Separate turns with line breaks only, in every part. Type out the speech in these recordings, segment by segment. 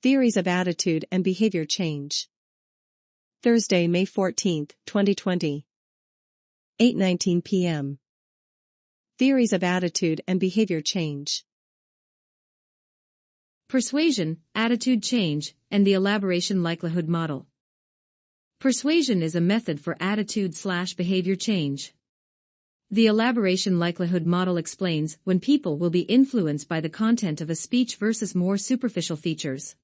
Theories of Attitude and Behavior Change. Thursday, May 14, 2020. 8:19 p.m. Theories of Attitude and Behavior Change.
Persuasion, attitude change, and the elaboration likelihood model. Persuasion is a method for attitude/behavior change. The elaboration likelihood model explains when people will be influenced by the content of a speech versus more superficial features.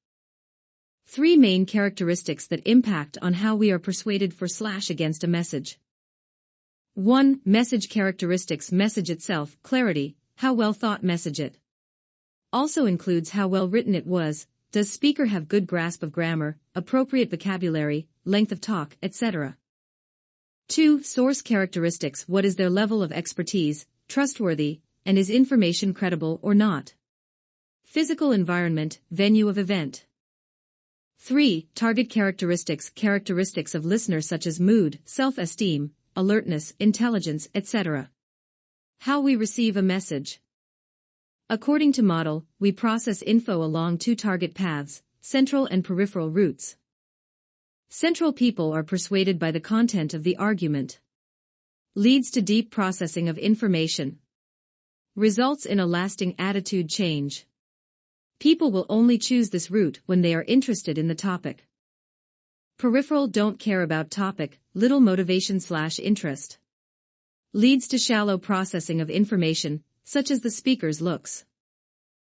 Three main characteristics that impact on how we are persuaded for/against a message. 1. Message characteristics. Message itself, clarity, how well thought message it. Also includes how well written it was, does speaker have good grasp of grammar, appropriate vocabulary, length of talk, etc. 2. Source characteristics. What is their level of expertise, trustworthy, and is information credible or not? Physical environment, venue of event. 3. Target characteristics. Characteristics of listener such as mood, self-esteem, alertness, intelligence, etc. How we receive a message. According to model, we process info along two target paths, central and peripheral routes. Central people are persuaded by the content of the argument. Leads to deep processing of information. Results in a lasting attitude change. People will only choose this route when they are interested in the topic. Peripheral don't care about topic, little motivation/interest. Leads to shallow processing of information, such as the speaker's looks.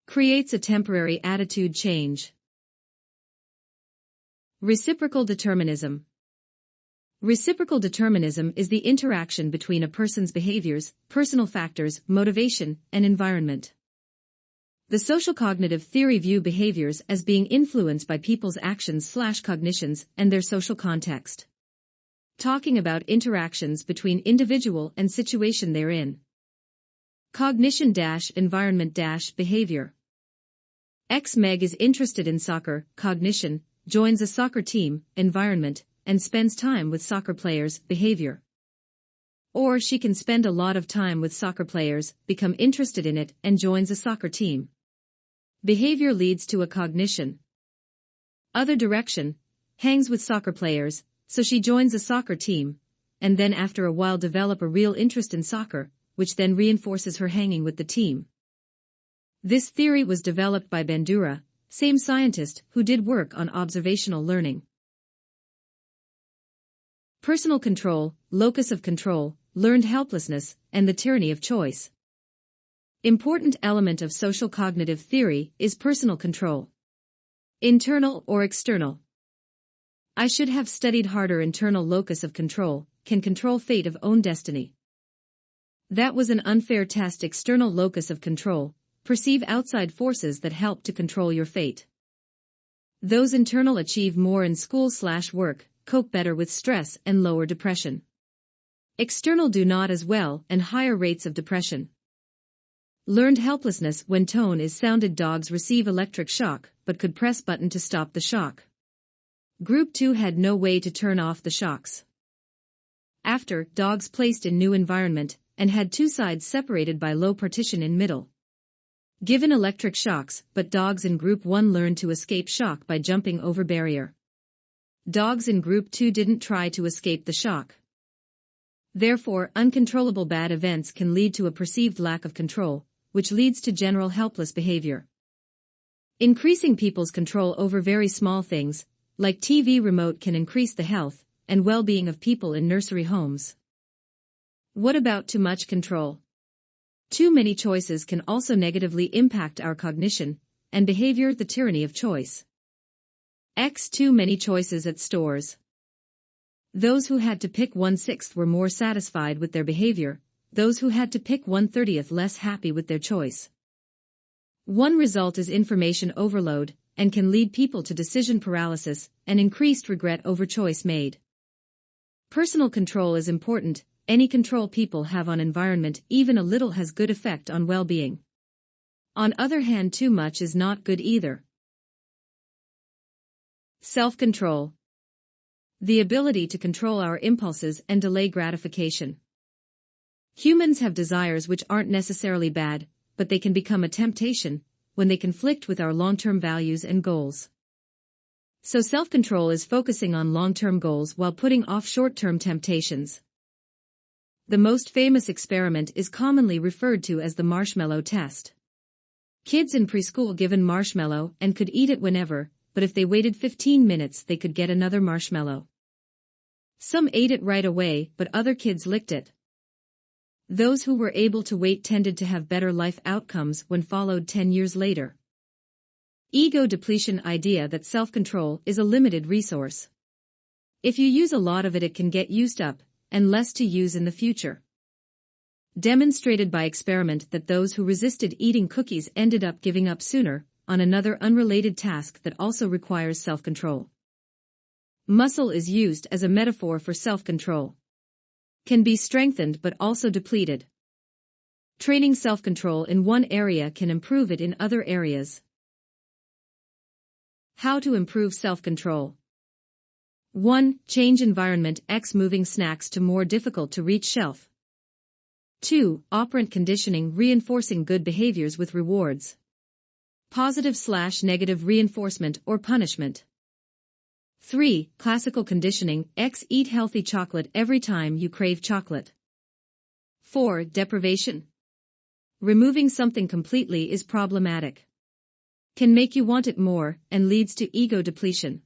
Creates a temporary attitude change. Reciprocal determinism. Reciprocal determinism is the interaction between a person's behaviors, personal factors, motivation, and environment. The social cognitive theory view behaviors as being influenced by people's actions/cognitions and their social context. Talking about interactions between individual and situation they're in. Cognition-environment-behavior. Meg is interested in soccer, cognition, joins a soccer team, environment, and spends time with soccer players, behavior. Or she can spend a lot of time with soccer players, become interested in it, and joins a soccer team. Behavior leads to a cognition. Other direction, hangs with soccer players, so she joins a soccer team, and then after a while develop a real interest in soccer, which then reinforces her hanging with the team. This theory was developed by Bandura, same scientist who did work on observational learning. Personal control, locus of control, learned helplessness, and the tyranny of choice. Important element of social cognitive theory is personal control. Internal or external. I should have studied harder. Internal locus of control, can control fate of own destiny. That was an unfair test. External locus of control, perceive outside forces that help to control your fate. Those internal achieve more in school/work, cope better with stress and lower depression. External do not as well and higher rates of depression. Learned helplessness. When tone is sounded, dogs receive electric shock but could press button to stop the shock. Group 2 had no way to turn off the shocks. After, dogs placed in new environment and had two sides separated by low partition in middle. Given electric shocks, but dogs in Group 1 learned to escape shock by jumping over barrier. Dogs in Group 2 didn't try to escape the shock. Therefore, uncontrollable bad events can lead to a perceived lack of control, which leads to general helpless behavior. Increasing people's control over very small things, like TV remote, can increase the health and well-being of people in nursery homes. What about too much control? Too many choices can also negatively impact our cognition and behavior. The tyranny of choice. Too many choices at stores. Those who had to pick 1/6 were more satisfied with their behavior, those who had to pick 1/30 less happy with their choice. One result is information overload, and can lead people to decision paralysis and increased regret over choice made. Personal control is important. Any control people have on environment, even a little, has good effect on well-being. On other hand, too much is not good either. Self-control. The ability to control our impulses and delay gratification. Humans have desires which aren't necessarily bad, but they can become a temptation when they conflict with our long-term values and goals. So self-control is focusing on long-term goals while putting off short-term temptations. The most famous experiment is commonly referred to as the marshmallow test. Kids in preschool given marshmallow and could eat it whenever, but if they waited 15 minutes they could get another marshmallow. Some ate it right away, but other kids licked it. Those who were able to wait tended to have better life outcomes when followed 10 years later. Ego depletion idea that self-control is a limited resource. If you use a lot of it, it can get used up, and less to use in the future. Demonstrated by experiment that those who resisted eating cookies ended up giving up sooner, on another unrelated task that also requires self-control. Muscle is used as a metaphor for self-control. Can be strengthened but also depleted. Training self-control in one area can improve it in other areas. How to improve self-control. 1. Change environment x moving snacks to more difficult to reach shelf. 2. Operant conditioning reinforcing good behaviors with rewards. Positive/negative reinforcement or punishment. 3. Classical conditioning x eat healthy chocolate every time you crave chocolate. 4. Deprivation. Removing something completely is problematic. Can make you want it more and leads to ego depletion.